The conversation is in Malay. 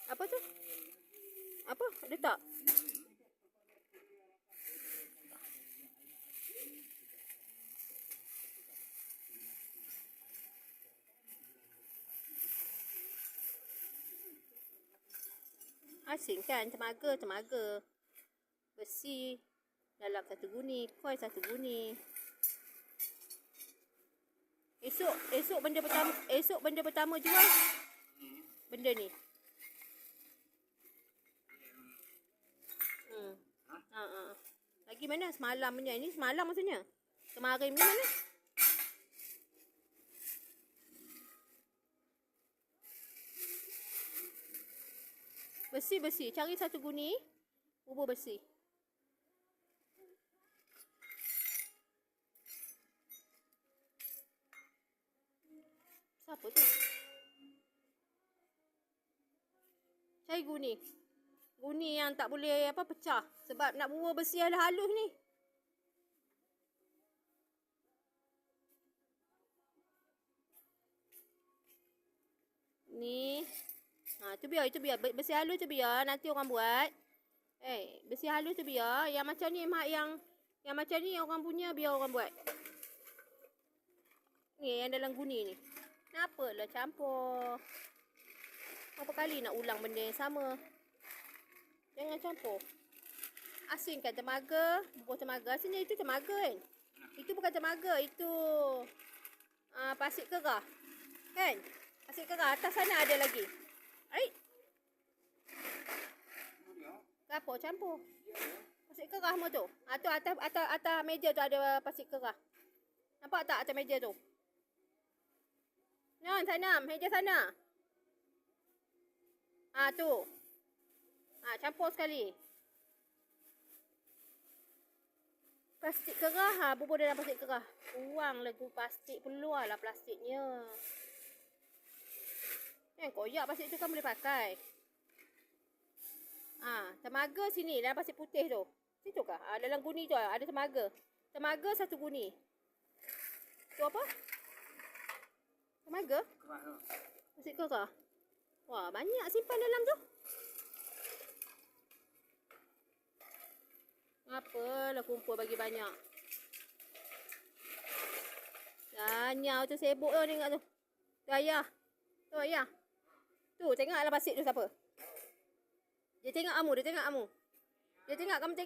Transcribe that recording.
Apa tu? Apa? Ada tak? Asing kan? Temaga. Besi dalam satu guni, coil satu guni. Esok benda pertama jual benda ni. Lagi mana semalam punya? Ini semalam maksudnya. Kemarin ni mana? Besi. Cari satu guni. Bubur besi. Siapa tu? Cari guni. Guni yang tak boleh pecah. Sebab nak bubur besi halus ni. Ni. Tu biar. Besi halus tu biar. Nanti orang buat. Besi halus tu biar. Yang macam ni yang macam ni orang punya biar orang buat. Ni yang dalam guni ni. Kenapalah campur? Berapa kali nak ulang benda yang sama? Jangan campur. Asingkan temaga, bubur temaga. Asalnya itu temaga kan? Itu bukan temaga, itu pasir kerah. Kan? Pasir kerah atas sana ada lagi. Kenapa campur? Pasir kerah semua tu. Tu atas meja tu ada pasir kerah. Nampak tak atas meja tu? Sana, meja sana. Tu. Campur sekali. Plastik kerah, bubur dalam plastik kerah. Buang lagu plastik, keluarlah plastiknya. Yang koyak plastik tu kan boleh pakai. Temaga sini, dalam plastik putih tu. Situ kah? Dalam guni tu ada temaga. Temaga satu guni. Tu apa? Temaga? Plastik kerah. Wah, banyak simpan dalam tu. Apalah kumpul bagi banyak. Tanya tu sibuk tu tengok tu. Tu ayah. Tu tengoklah pasir tu siapa. Dia tengok kamu. Dia tengok kamu tengok.